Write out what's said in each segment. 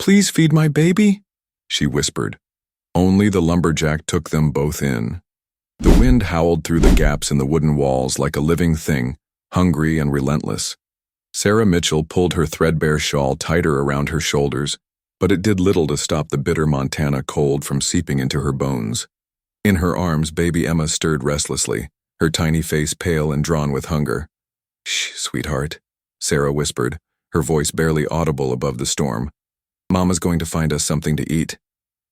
Please feed my baby, she whispered. Only the lumberjack took them both in. The wind howled through the gaps in the wooden walls like a living thing, hungry and relentless. Sarah Mitchell pulled her threadbare shawl tighter around her shoulders, but it did little to stop the bitter Montana cold from seeping into her bones. In her arms, baby Emma stirred restlessly, her tiny face pale and drawn with hunger. "Shh, sweetheart," Sarah whispered, her voice barely audible above the storm. "Mama's going to find us something to eat."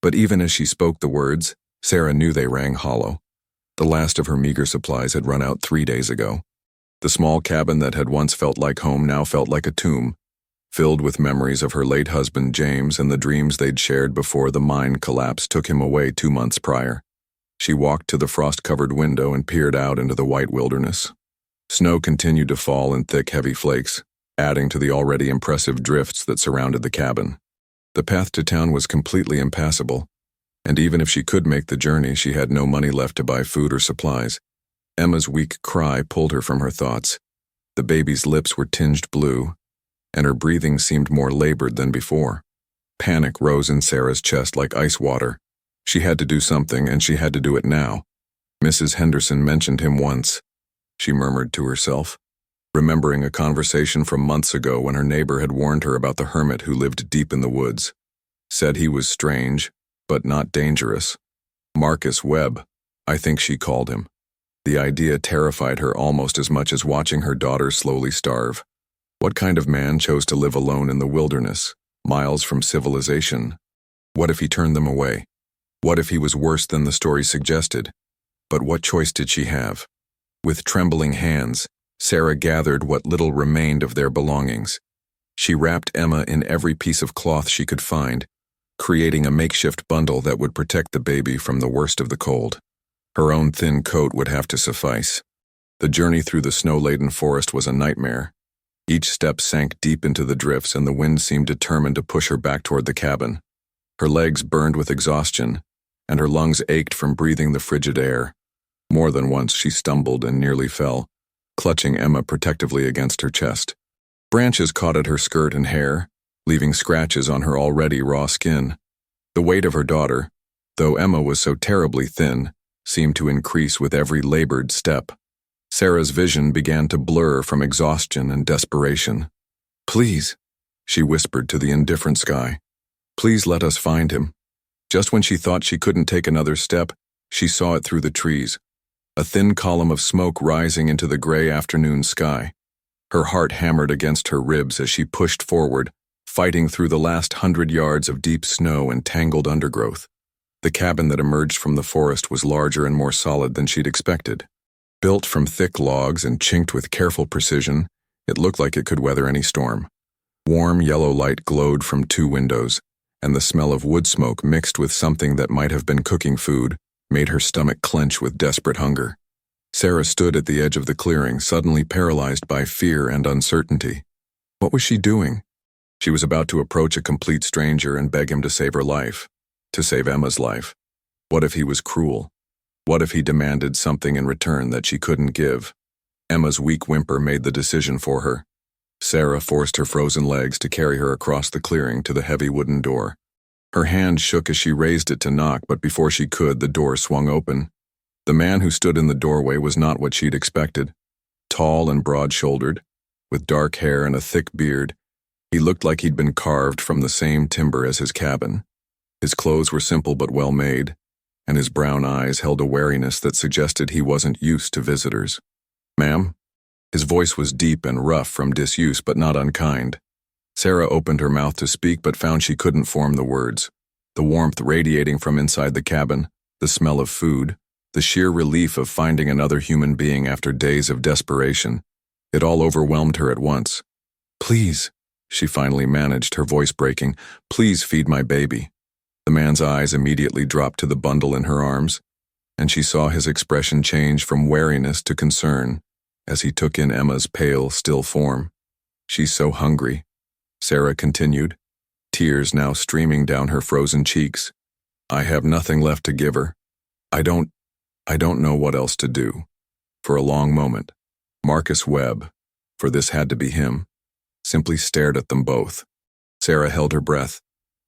But even as she spoke the words, Sarah knew they rang hollow. The last of her meager supplies had run out 3 days ago. The small cabin that had once felt like home now felt like a tomb, filled with memories of her late husband James and the dreams they'd shared before the mine collapse took him away 2 months prior. She walked to the frost-covered window and peered out into the white wilderness. Snow continued to fall in thick, heavy flakes, adding to the already impressive drifts that surrounded the cabin. The path to town was completely impassable, and even if she could make the journey, she had no money left to buy food or supplies. Emma's weak cry pulled her from her thoughts. The baby's lips were tinged blue, and her breathing seemed more labored than before. Panic rose in Sarah's chest like ice water. She had to do something, and she had to do it now. Mrs. Henderson mentioned him once, she murmured to herself, remembering a conversation from months ago when her neighbor had warned her about the hermit who lived deep in the woods. Said he was strange, but not dangerous. Marcus Webb, I think she called him. The idea terrified her almost as much as watching her daughter slowly starve. What kind of man chose to live alone in the wilderness, miles from civilization? What if he turned them away? What if he was worse than the story suggested? But what choice did she have? With trembling hands, Sarah gathered what little remained of their belongings. She wrapped Emma in every piece of cloth she could find, creating a makeshift bundle that would protect the baby from the worst of the cold. Her own thin coat would have to suffice. The journey through the snow-laden forest was a nightmare. Each step sank deep into the drifts, and the wind seemed determined to push her back toward the cabin. Her legs burned with exhaustion, and her lungs ached from breathing the frigid air. More than once she stumbled and nearly fell, clutching Emma protectively against her chest. Branches caught at her skirt and hair, leaving scratches on her already raw skin. The weight of her daughter, though Emma was so terribly thin, seemed to increase with every labored step. Sarah's vision began to blur from exhaustion and desperation. "Please," she whispered to the indifferent sky. "Please let us find him." Just when she thought she couldn't take another step, she saw it through the trees. A thin column of smoke rising into the gray afternoon sky. Her heart hammered against her ribs as she pushed forward, fighting through the last 100 yards of deep snow and tangled undergrowth. The cabin that emerged from the forest was larger and more solid than she'd expected. Built from thick logs and chinked with careful precision, it looked like it could weather any storm. Warm yellow light glowed from 2 windows, and the smell of wood smoke mixed with something that might have been cooking food made her stomach clench with desperate hunger. Sarah stood at the edge of the clearing, suddenly paralyzed by fear and uncertainty. What was she doing? She was about to approach a complete stranger and beg him to save her life, to save Emma's life. What if he was cruel? What if he demanded something in return that she couldn't give? Emma's weak whimper made the decision for her. Sarah forced her frozen legs to carry her across the clearing to the heavy wooden door. Her hand shook as she raised it to knock, but before she could, the door swung open. The man who stood in the doorway was not what she'd expected. Tall and broad-shouldered, with dark hair and a thick beard, he looked like he'd been carved from the same timber as his cabin. His clothes were simple but well-made, and his brown eyes held a wariness that suggested he wasn't used to visitors. "Ma'am?" His voice was deep and rough from disuse but not unkind. Sarah opened her mouth to speak but found she couldn't form the words. The warmth radiating from inside the cabin, the smell of food, the sheer relief of finding another human being after days of desperation, it all overwhelmed her at once. "Please," she finally managed, her voice breaking, "please feed my baby." The man's eyes immediately dropped to the bundle in her arms, and she saw his expression change from wariness to concern as he took in Emma's pale, still form. "She's so hungry," Sarah continued, tears now streaming down her frozen cheeks. "I have nothing left to give her. I don't know what else to do." For a long moment, Marcus Webb, for this had to be him, simply stared at them both. Sarah held her breath,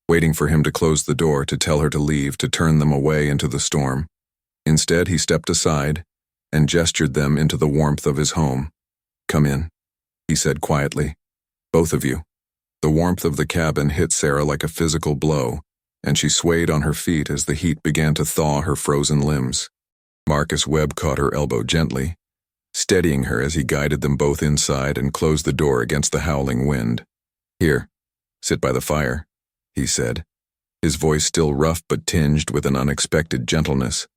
waiting for him to close the door to tell her to leave, to turn them away into the storm. Instead, he stepped aside and gestured them into the warmth of his home. "Come in," he said quietly. "Both of you." The warmth of the cabin hit Sarah like a physical blow, and she swayed on her feet as the heat began to thaw her frozen limbs. Marcus Webb caught her elbow gently, steadying her as he guided them both inside and closed the door against the howling wind. "Here, sit by the fire," he said, his voice still rough but tinged with an unexpected gentleness.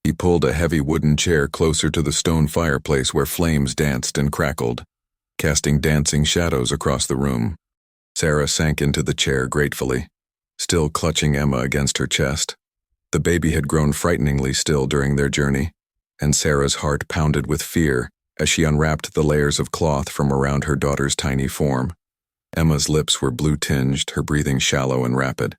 He pulled a heavy wooden chair closer to the stone fireplace where flames danced and crackled, casting dancing shadows across the room. Sarah sank into the chair gratefully, still clutching Emma against her chest. The baby had grown frighteningly still during their journey, and Sarah's heart pounded with fear as she unwrapped the layers of cloth from around her daughter's tiny form. Emma's lips were blue-tinged, her breathing shallow and rapid.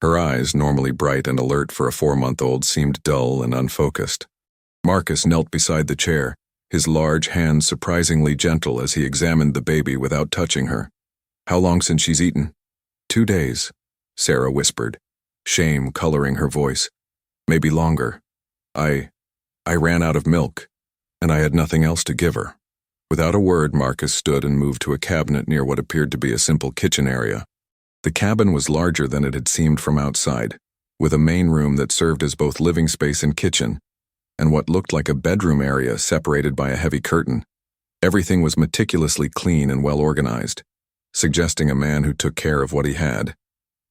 Her eyes, normally bright and alert for a 4-month-old, seemed dull and unfocused. Marcus knelt beside the chair, his large hands surprisingly gentle as he examined the baby without touching her. "How long since she's eaten?" 2 days, Sarah whispered, shame coloring her voice. "Maybe longer. I ran out of milk, and I had nothing else to give her." Without a word, Marcus stood and moved to a cabinet near what appeared to be a simple kitchen area. The cabin was larger than it had seemed from outside, with a main room that served as both living space and kitchen, and what looked like a bedroom area separated by a heavy curtain. Everything was meticulously clean and well organized, suggesting a man who took care of what he had.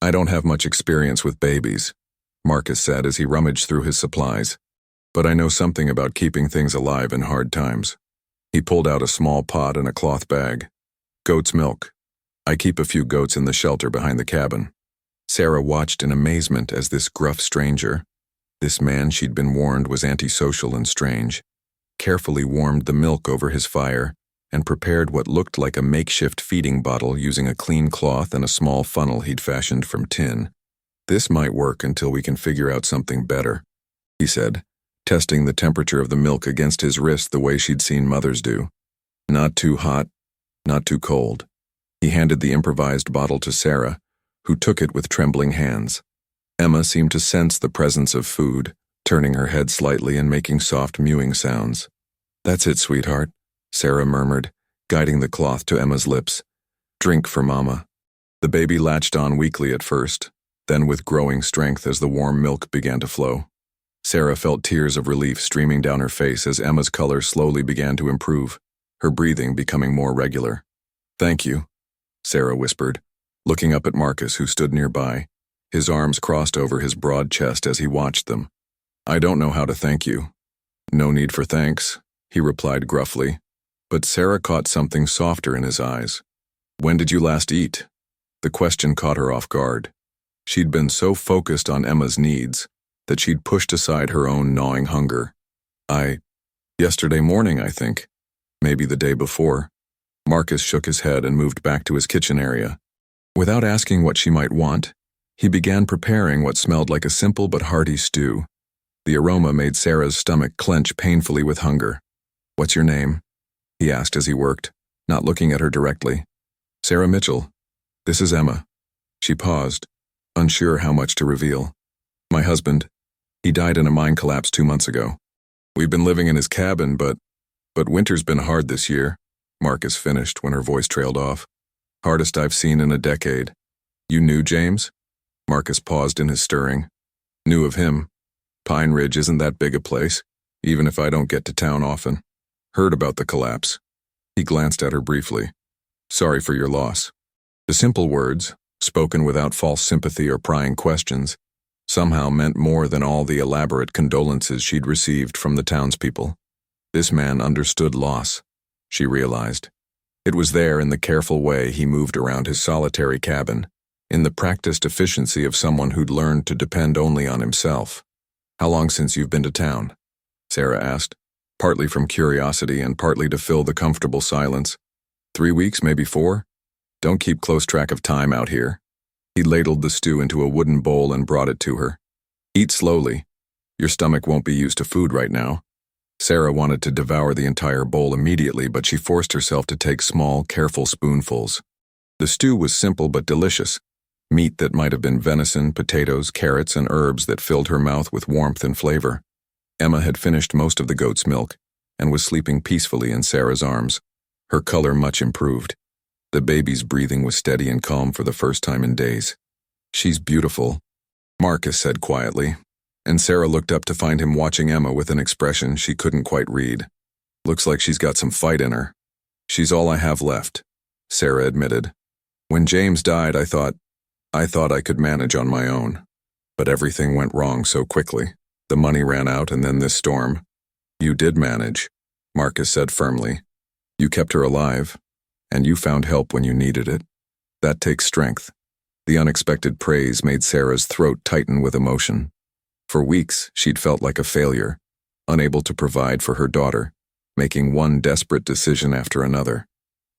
"I don't have much experience with babies," Marcus said as he rummaged through his supplies, "but I know something about keeping things alive in hard times." He pulled out a small pot and a cloth bag. "Goat's milk. I keep a few goats in the shelter behind the cabin." Sarah watched in amazement as this gruff stranger, this man she'd been warned was antisocial and strange, carefully warmed the milk over his fire and prepared what looked like a makeshift feeding bottle using a clean cloth and a small funnel he'd fashioned from tin. "This might work until we can figure out something better," he said, testing the temperature of the milk against his wrist the way she'd seen mothers do. "Not too hot, not too cold." He handed the improvised bottle to Sarah, who took it with trembling hands. Emma seemed to sense the presence of food, turning her head slightly and making soft mewing sounds. "That's it, sweetheart," Sarah murmured, guiding the cloth to Emma's lips. "Drink for Mama." The baby latched on weakly at first, then with growing strength as the warm milk began to flow. Sarah felt tears of relief streaming down her face as Emma's color slowly began to improve, her breathing becoming more regular. "Thank you," Sarah whispered, looking up at Marcus, who stood nearby, his arms crossed over his broad chest as he watched them. "I don't know how to thank you." "No need for thanks," he replied gruffly, but Sarah caught something softer in his eyes. "When did you last eat?" The question caught her off guard. She'd been so focused on Emma's needs that she'd pushed aside her own gnawing hunger. Yesterday morning, I think. Maybe the day before." Marcus shook his head and moved back to his kitchen area. Without asking what she might want, he began preparing what smelled like a simple but hearty stew. The aroma made Sarah's stomach clench painfully with hunger. "What's your name?" he asked as he worked, not looking at her directly. "Sarah Mitchell. This is Emma." She paused, unsure how much to reveal. "My husband. He died in a mine collapse 2 months ago. We've been living in his cabin, but winter's been hard this year," Marcus finished when her voice trailed off. "Hardest I've seen in a decade." "You knew James?" Marcus paused in his stirring. "Knew of him. Pine Ridge isn't that big a place, even if I don't get to town often. Heard about the collapse." He glanced at her briefly. "Sorry for your loss." The simple words, spoken without false sympathy or prying questions, somehow meant more than all the elaborate condolences she'd received from the townspeople. This man understood loss, she realized. It was there in the careful way he moved around his solitary cabin, in the practiced efficiency of someone who'd learned to depend only on himself. "How long since you've been to town?" Sarah asked, partly from curiosity and partly to fill the comfortable silence. 3 weeks, maybe 4? Don't keep close track of time out here." He ladled the stew into a wooden bowl and brought it to her. "Eat slowly. Your stomach won't be used to food right now." Sarah wanted to devour the entire bowl immediately, but she forced herself to take small, careful spoonfuls. The stew was simple but delicious, Meat that might have been venison, potatoes, carrots, and herbs that filled her mouth with warmth and flavor. Emma had finished most of the goat's milk and was sleeping peacefully in Sarah's arms, her color much improved. The baby's breathing was steady and calm for the first time in days. "She's beautiful," Marcus said quietly, and Sarah looked up to find him watching Emma with an expression she couldn't quite read. "Looks like she's got some fight in her." "She's all I have left," Sarah admitted. "When James died, I thought I could manage on my own. But everything went wrong so quickly. The money ran out and then this storm." "You did manage," Marcus said firmly. "You kept her alive, and you found help when you needed it. That takes strength." The unexpected praise made Sarah's throat tighten with emotion. For weeks, she'd felt like a failure, unable to provide for her daughter, making one desperate decision after another.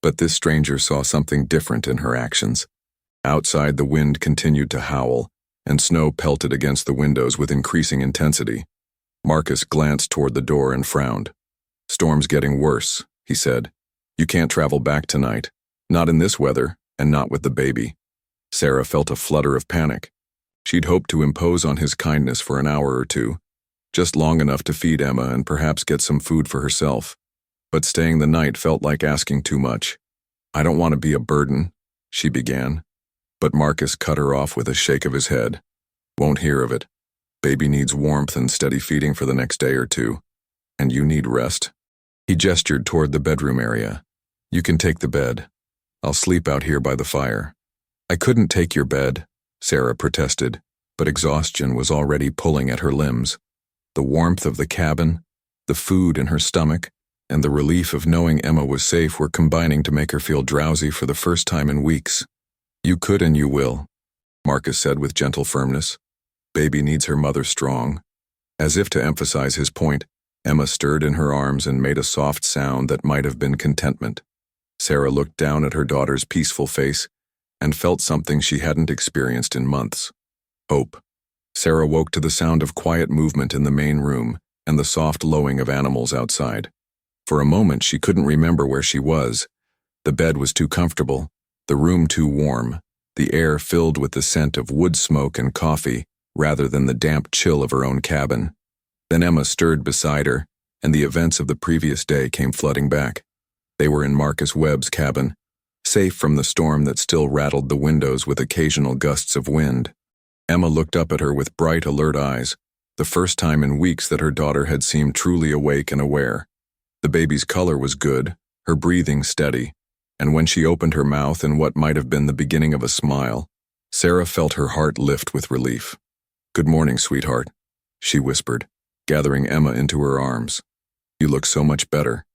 But this stranger saw something different in her actions. Outside, the wind continued to howl, and snow pelted against the windows with increasing intensity. Marcus glanced toward the door and frowned. "Storm's getting worse," he said. "You can't travel back tonight. Not in this weather, and not with the baby." Sarah felt a flutter of panic. She'd hoped to impose on his kindness for an hour or two, just long enough to feed Emma and perhaps get some food for herself. But staying the night felt like asking too much. "I don't want to be a burden," she began. But Marcus cut her off with a shake of his head. "Won't hear of it. Baby needs warmth and steady feeding for the next day or two. And you need rest." He gestured toward the bedroom area. "You can take the bed. I'll sleep out here by the fire." "I couldn't take your bed," Sarah protested, but exhaustion was already pulling at her limbs. The warmth of the cabin, the food in her stomach, and the relief of knowing Emma was safe were combining to make her feel drowsy for the first time in weeks. "You could and you will," Marcus said with gentle firmness. "Baby needs her mother strong." As if to emphasize his point, Emma stirred in her arms and made a soft sound that might have been contentment. Sarah looked down at her daughter's peaceful face and felt something she hadn't experienced in months. Hope. Sarah woke to the sound of quiet movement in the main room and the soft lowing of animals outside. For a moment she couldn't remember where she was. The bed was too comfortable, the room too warm, the air filled with the scent of wood smoke and coffee rather than the damp chill of her own cabin. Then Emma stirred beside her, and the events of the previous day came flooding back. They were in Marcus Webb's cabin, safe from the storm that still rattled the windows with occasional gusts of wind. Emma looked up at her with bright, alert eyes, the first time in weeks that her daughter had seemed truly awake and aware. The baby's color was good, her breathing steady, and when she opened her mouth in what might have been the beginning of a smile, Sarah felt her heart lift with relief. "Good morning, sweetheart," she whispered, gathering Emma into her arms. "You look so much better."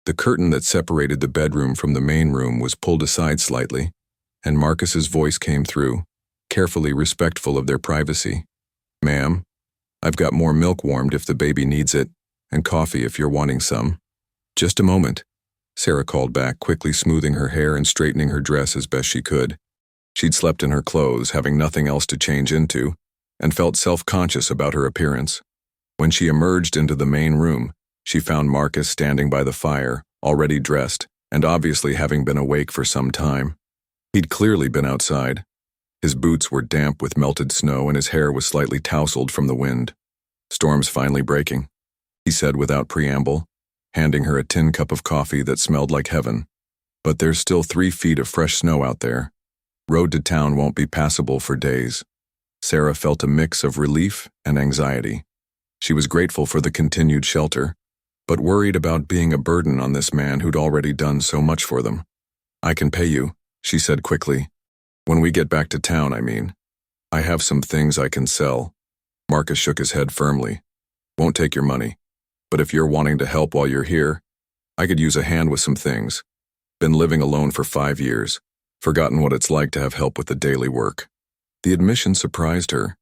The curtain that separated the bedroom from the main room was pulled aside slightly, and Marcus's voice came through, carefully respectful of their privacy. "Ma'am, I've got more milk warmed if the baby needs it, and coffee if you're wanting some." "Just a moment," Sarah called back, quickly smoothing her hair and straightening her dress as best she could. She'd slept in her clothes, having nothing else to change into, and felt self-conscious about her appearance. When she emerged into the main room, she found Marcus standing by the fire, already dressed, and obviously having been awake for some time. He'd clearly been outside. His boots were damp with melted snow and his hair was slightly tousled from the wind. "Storm's finally breaking," he said without preamble, handing her a tin cup of coffee that smelled like heaven. "But there's still 3 feet of fresh snow out there. Road to town won't be passable for days." Sarah felt a mix of relief and anxiety. She was grateful for the continued shelter, but worried about being a burden on this man who'd already done so much for them. "I can pay you," she said quickly. "When we get back to town, I mean. I have some things I can sell." Marcus shook his head firmly. "Won't take your money. But if you're wanting to help while you're here, I could use a hand with some things. Been living alone for 5 years. Forgotten what it's like to have help with the daily work." The admission surprised her.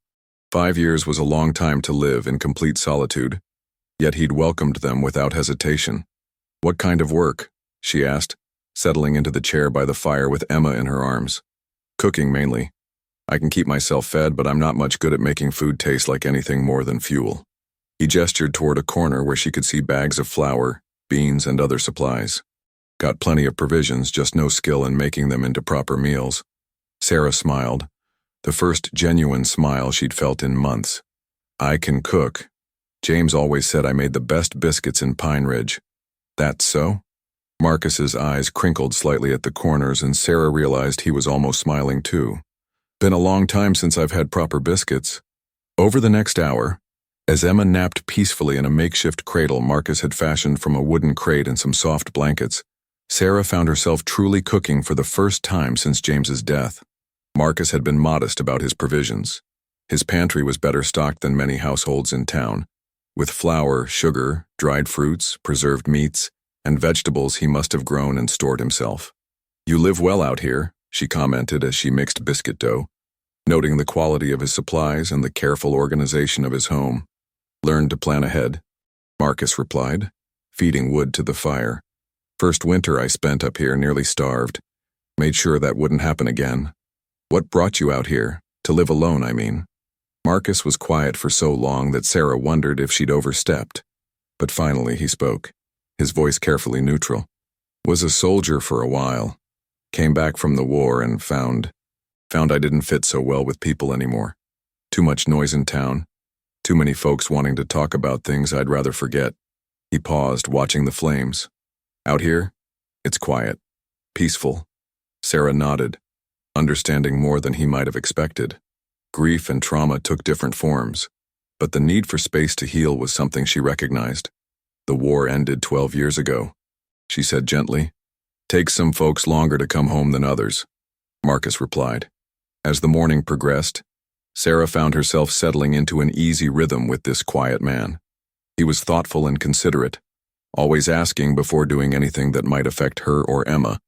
5 years was a long time to live in complete solitude, yet he'd welcomed them without hesitation. "What kind of work?" she asked, settling into the chair by the fire with Emma in her arms. "Cooking mainly. I can keep myself fed, but I'm not much good at making food taste like anything more than fuel." He gestured toward a corner where she could see bags of flour, beans, and other supplies. "Got plenty of provisions, just no skill in making them into proper meals." Sarah smiled. the first genuine smile she'd felt in months. "I can cook. James always said I made the best biscuits in Pine Ridge." "That's so?" Marcus's eyes crinkled slightly at the corners, and Sarah realized he was almost smiling too. "Been a long time since I've had proper biscuits." Over the next hour, as Emma napped peacefully in a makeshift cradle Marcus had fashioned from a wooden crate and some soft blankets, Sarah found herself truly cooking for the first time since James's death. Marcus had been modest about his provisions. His pantry was better stocked than many households in town, with flour, sugar, dried fruits, preserved meats, and vegetables he must have grown and stored himself. "You live well out here," she commented as she mixed biscuit dough, noting the quality of his supplies and the careful organization of his home. "Learned to plan ahead," Marcus replied, feeding wood to the fire. "First winter I spent up here nearly starved. Made sure that wouldn't happen again." "What brought you out here? To live alone, I mean." Marcus was quiet for so long that Sarah wondered if she'd overstepped. But finally he spoke, his voice carefully neutral. "Was a soldier for a while. Came back from the war and found I didn't fit so well with people anymore. Too much noise in town. Too many folks wanting to talk about things I'd rather forget." He paused, watching the flames. "Out here, it's quiet. Peaceful." Sarah nodded, understanding more than he might have expected. Grief and trauma took different forms, but the need for space to heal was something she recognized. "The war ended 12 years ago," she said gently. "Takes some folks longer to come home than others," Marcus replied. As the morning progressed, Sarah found herself settling into an easy rhythm with this quiet man. He was thoughtful and considerate, always asking before doing anything that might affect her or Emma,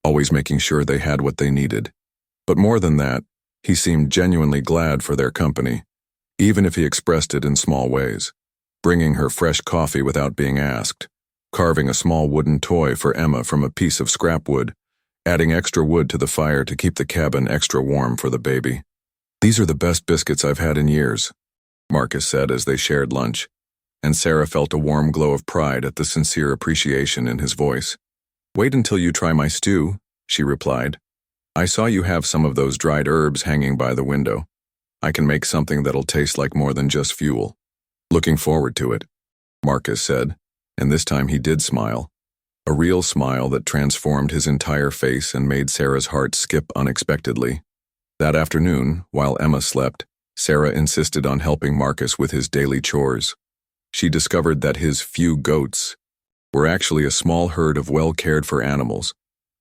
always making sure they had what they needed. But more than that, he seemed genuinely glad for their company, even if he expressed it in small ways. Bringing her fresh coffee without being asked, carving a small wooden toy for Emma from a piece of scrap wood, adding extra wood to the fire to keep the cabin extra warm for the baby. "These are the best biscuits I've had in years," Marcus said as they shared lunch, and Sarah felt a warm glow of pride at the sincere appreciation in his voice. "Wait until you try my stew," she replied. "I saw you have some of those dried herbs hanging by the window. I can make something that'll taste like more than just fuel." "Looking forward to it," Marcus said, and this time he did smile. A real smile that transformed his entire face and made Sarah's heart skip unexpectedly. That afternoon, while Emma slept, Sarah insisted on helping Marcus with his daily chores. She discovered that his few goats were actually a small herd of well-cared-for animals,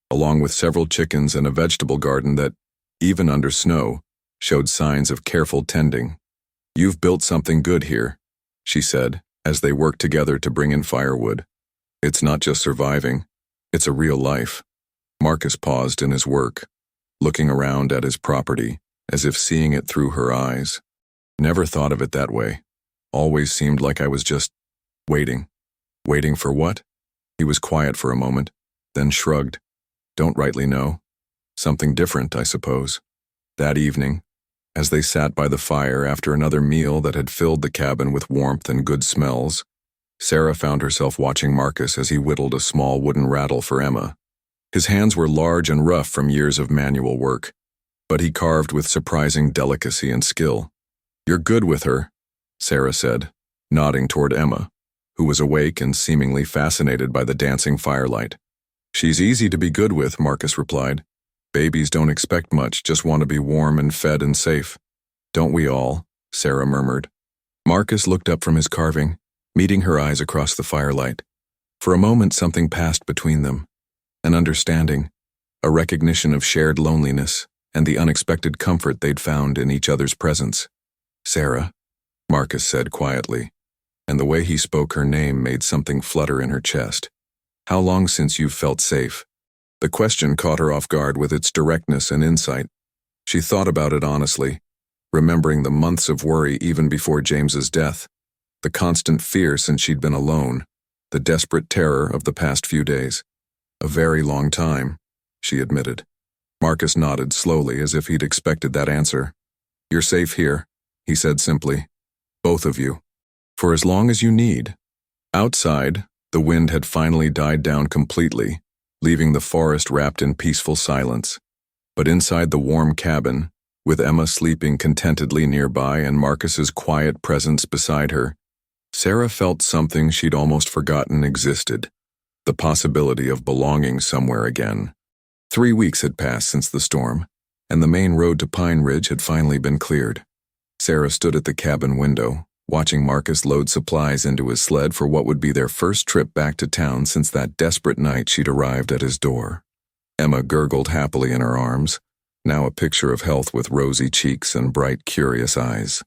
along with several chickens and a vegetable garden that, even under snow, showed signs of careful tending. "You've built something good here," she said, as they worked together to bring in firewood. "It's not just surviving, it's a real life." Marcus paused in his work, looking around at his property, as if seeing it through her eyes. "Never thought of it that way. Always seemed like I was just waiting." "Waiting for what?" He was quiet for a moment, then shrugged. "Don't rightly know. Something different, I suppose." That evening, as they sat by the fire after another meal that had filled the cabin with warmth and good smells, Sarah found herself watching Marcus as he whittled a small wooden rattle for Emma. His hands were large and rough from years of manual work, but he carved with surprising delicacy and skill. "You're good with her," Sarah said, nodding toward Emma, who was awake and seemingly fascinated by the dancing firelight. "She's easy to be good with," Marcus replied. "Babies don't expect much, just want to be warm and fed and safe." "Don't we all?" Sarah murmured. Marcus looked up from his carving, meeting her eyes across the firelight. For a moment something passed between them, an understanding, a recognition of shared loneliness, and the unexpected comfort they'd found in each other's presence. "Sarah," Marcus said quietly, and the way he spoke her name made something flutter in her chest. "How long since you've felt safe?" The question caught her off guard with its directness and insight. She thought about it honestly, remembering the months of worry even before James's death, the constant fear since she'd been alone, the desperate terror of the past few days. "A very long time," she admitted. Marcus nodded slowly as if he'd expected that answer. "You're safe here," he said simply. "Both of you. For as long as you need." Outside, the wind had finally died down completely, leaving the forest wrapped in peaceful silence. But inside the warm cabin, With Emma sleeping contentedly nearby and Marcus's quiet presence beside her, Sarah felt something she'd almost forgotten existed, the possibility of belonging somewhere again. 3 weeks had passed since the storm, and the main road to Pine Ridge had finally been cleared. Sarah stood at the cabin window, watching Marcus load supplies into his sled for what would be their first trip back to town since that desperate night she'd arrived at his door. Emma gurgled happily in her arms, now a picture of health with rosy cheeks and bright, curious eyes.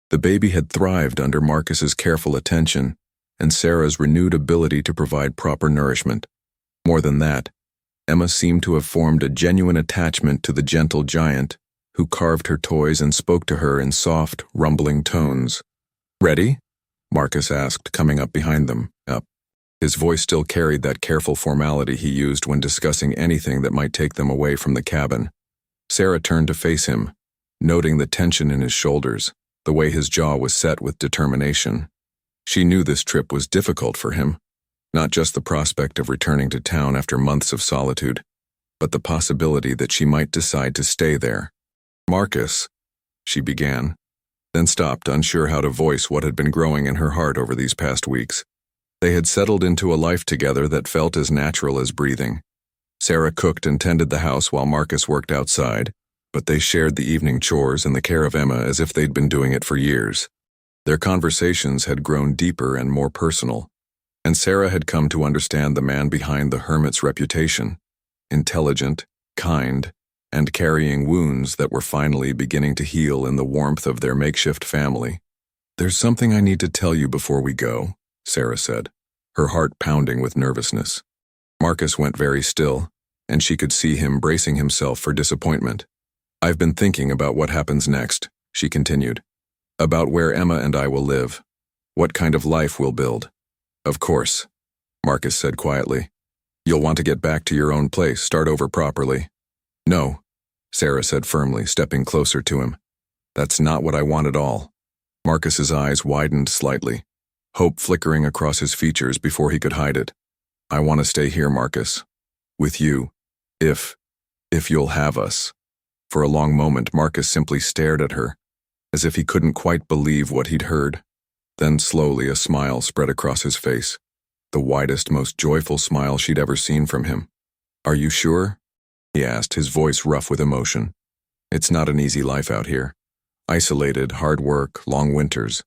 The baby had thrived under Marcus's careful attention and Sarah's renewed ability to provide proper nourishment. More than that, Emma seemed to have formed a genuine attachment to the gentle giant who carved her toys and spoke to her in soft, rumbling tones. "Ready?" Marcus asked, coming up behind them. Up. His voice still carried that careful formality he used when discussing anything that might take them away from the cabin. Sarah turned to face him, noting the tension in his shoulders, the way his jaw was set with determination. She knew this trip was difficult for him, not just the prospect of returning to town after months of solitude, but the possibility that she might decide to stay there. "Marcus," she began, then stopped, unsure how to voice what had been growing in her heart over these past weeks. They had settled into a life together that felt as natural as breathing. Sarah cooked and tended the house while Marcus worked outside, but they shared the evening chores and the care of Emma as if they'd been doing it for years. Their conversations had grown deeper and more personal, and Sarah had come to understand the man behind the hermit's reputation: intelligent, kind, and carrying wounds that were finally beginning to heal in the warmth of their makeshift family. "There's something I need to tell you before we go," Sarah said, her heart pounding with nervousness. Marcus went very still, and she could see him bracing himself for disappointment. "I've been thinking about what happens next," she continued. "About where Emma and I will live. What kind of life we'll build." "Of course," Marcus said quietly. "You'll want to get back to your own place, start over properly." "No," Sarah said firmly, stepping closer to him. "That's not what I want at all." Marcus's eyes widened slightly, hope flickering across his features before he could hide it. "I want to stay here, Marcus. With you. If you'll have us." For a long moment, Marcus simply stared at her, as if he couldn't quite believe what he'd heard. Then slowly a smile spread across his face, the widest, most joyful smile she'd ever seen from him. "Are you sure?" he asked, his voice rough with emotion. "It's not an easy life out here. Isolated, hard work, long winters.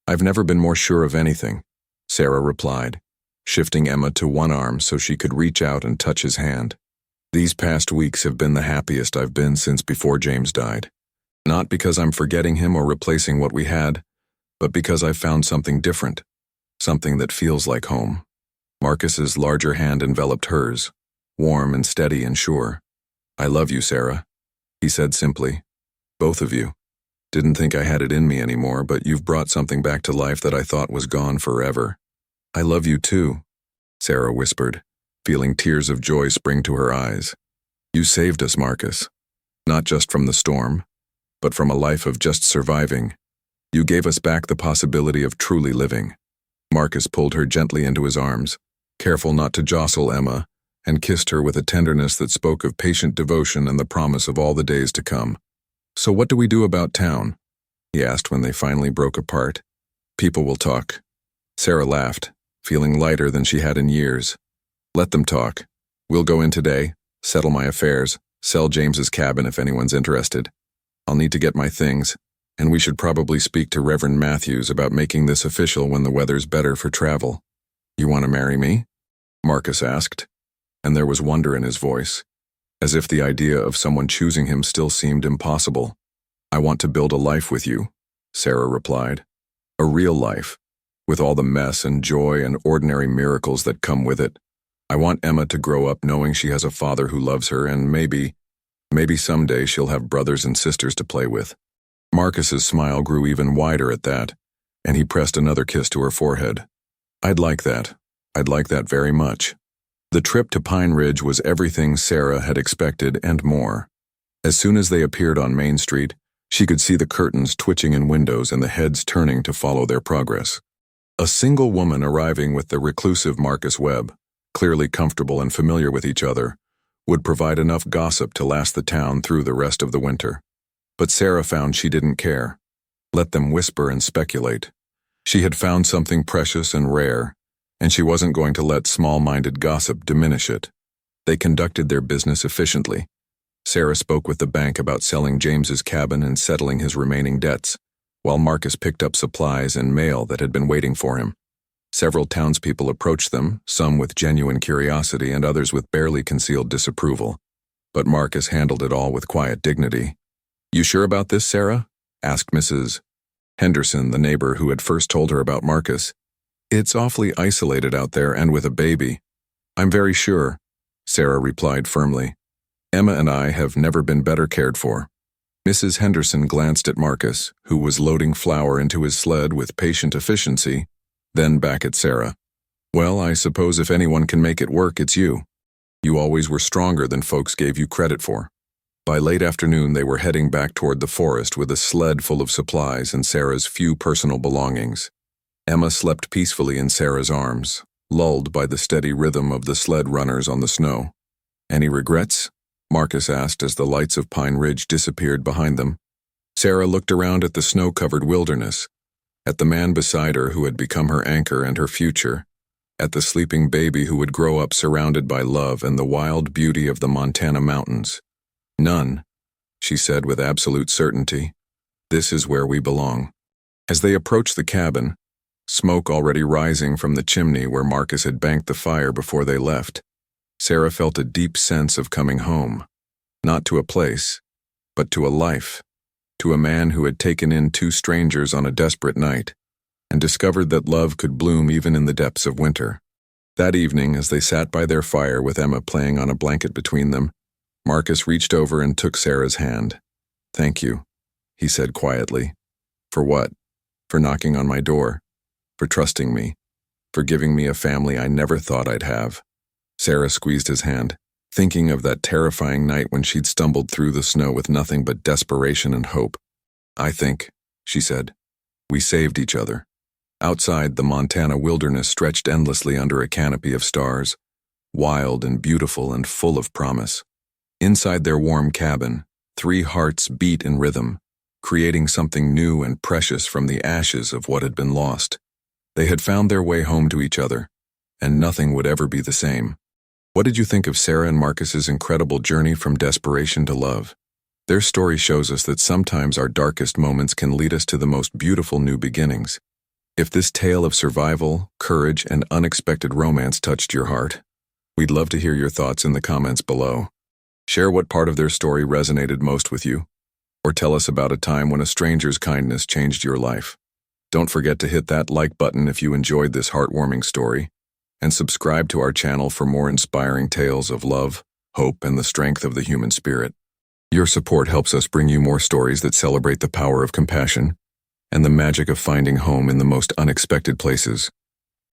I've never been more sure of anything," Sarah replied, shifting Emma to one arm so she could reach out and touch his hand. "These past weeks have been the happiest I've been since before James died. Not because I'm forgetting him or replacing what we had, but because I've found something different, something that feels like home." Marcus's larger hand enveloped hers, warm and steady and sure. "I love you, Sarah," he said simply. "Both of you. Didn't think I had it in me anymore, but you've brought something back to life that I thought was gone forever." "I love you too," Sarah whispered, feeling tears of joy spring to her eyes. "You saved us, Marcus. Not just from the storm, but from a life of just surviving. You gave us back the possibility of truly living." Marcus pulled her gently into his arms, careful not to jostle Emma, and kissed her with a tenderness that spoke of patient devotion and the promise of all the days to come. "So what do we do about town?" he asked when they finally broke apart. "People will talk." Sarah laughed, feeling lighter than she had in years. "Let them talk. We'll go in today, settle my affairs, sell James's cabin if anyone's interested. I'll need to get my things, and we should probably speak to Reverend Matthews about making this official when the weather's better for travel." "You want to marry me?" Marcus asked, and there was wonder in his voice, as if the idea of someone choosing him still seemed impossible. "I want to build a life with you," Sarah replied. "A real life, with all the mess and joy and ordinary miracles that come with it. I want Emma to grow up knowing she has a father who loves her, and maybe someday she'll have brothers and sisters to play with." Marcus's smile grew even wider at that, and he pressed another kiss to her forehead. I'd like that very much." The trip to Pine Ridge was everything Sarah had expected and more. As soon as they appeared on Main Street, she could see the curtains twitching in windows and the heads turning to follow their progress. A single woman arriving with the reclusive Marcus Webb, clearly comfortable and familiar with each other, would provide enough gossip to last the town through the rest of the winter. But Sarah found she didn't care. Let them whisper and speculate. She had found something precious and rare, and she wasn't going to let small-minded gossip diminish it. They conducted their business efficiently. Sarah spoke with the bank about selling James's cabin and settling his remaining debts, while Marcus picked up supplies and mail that had been waiting for him. Several townspeople approached them, some with genuine curiosity and others with barely concealed disapproval. But Marcus handled it all with quiet dignity. "You sure about this, Sarah?" asked Mrs. Henderson, the neighbor who had first told her about Marcus. "It's awfully isolated out there and with a baby." "I'm very sure," Sarah replied firmly. "Emma and I have never been better cared for." Mrs. Henderson glanced at Marcus, who was loading flour into his sled with patient efficiency, then back at Sarah. "Well, I suppose if anyone can make it work, it's you. You always were stronger than folks gave you credit for." By late afternoon, they were heading back toward the forest with a sled full of supplies and Sarah's few personal belongings. Emma slept peacefully in Sarah's arms, lulled by the steady rhythm of the sled runners on the snow. "Any regrets?" Marcus asked as the lights of Pine Ridge disappeared behind them. Sarah looked around at the snow-covered wilderness, at the man beside her who had become her anchor and her future, at the sleeping baby who would grow up surrounded by love and the wild beauty of the Montana mountains. "None," she said with absolute certainty. "This is where we belong." As they approached the cabin, smoke already rising from the chimney where Marcus had banked the fire before they left, Sarah felt a deep sense of coming home, not to a place, but to a life, to a man who had taken in two strangers on a desperate night, and discovered that love could bloom even in the depths of winter. That evening, as they sat by their fire with Emma playing on a blanket between them, Marcus reached over and took Sarah's hand. "Thank you," he said quietly. "For what? For knocking on my door, for trusting me, for giving me a family I never thought I'd have." Sarah squeezed his hand, thinking of that terrifying night when she'd stumbled through the snow with nothing but desperation and hope. "I think," she said, "we saved each other." Outside, the Montana wilderness stretched endlessly under a canopy of stars, wild and beautiful and full of promise. Inside their warm cabin, three hearts beat in rhythm, creating something new and precious from the ashes of what had been lost. They had found their way home to each other, and nothing would ever be the same. What did you think of Sarah and Marcus's incredible journey from desperation to love? Their story shows us that sometimes our darkest moments can lead us to the most beautiful new beginnings. If this tale of survival, courage, and unexpected romance touched your heart, we'd love to hear your thoughts in the comments below. Share what part of their story resonated most with you, or tell us about a time when a stranger's kindness changed your life. Don't forget to hit that like button if you enjoyed this heartwarming story, and subscribe to our channel for more inspiring tales of love, hope, and the strength of the human spirit. Your support helps us bring you more stories that celebrate the power of compassion and the magic of finding home in the most unexpected places.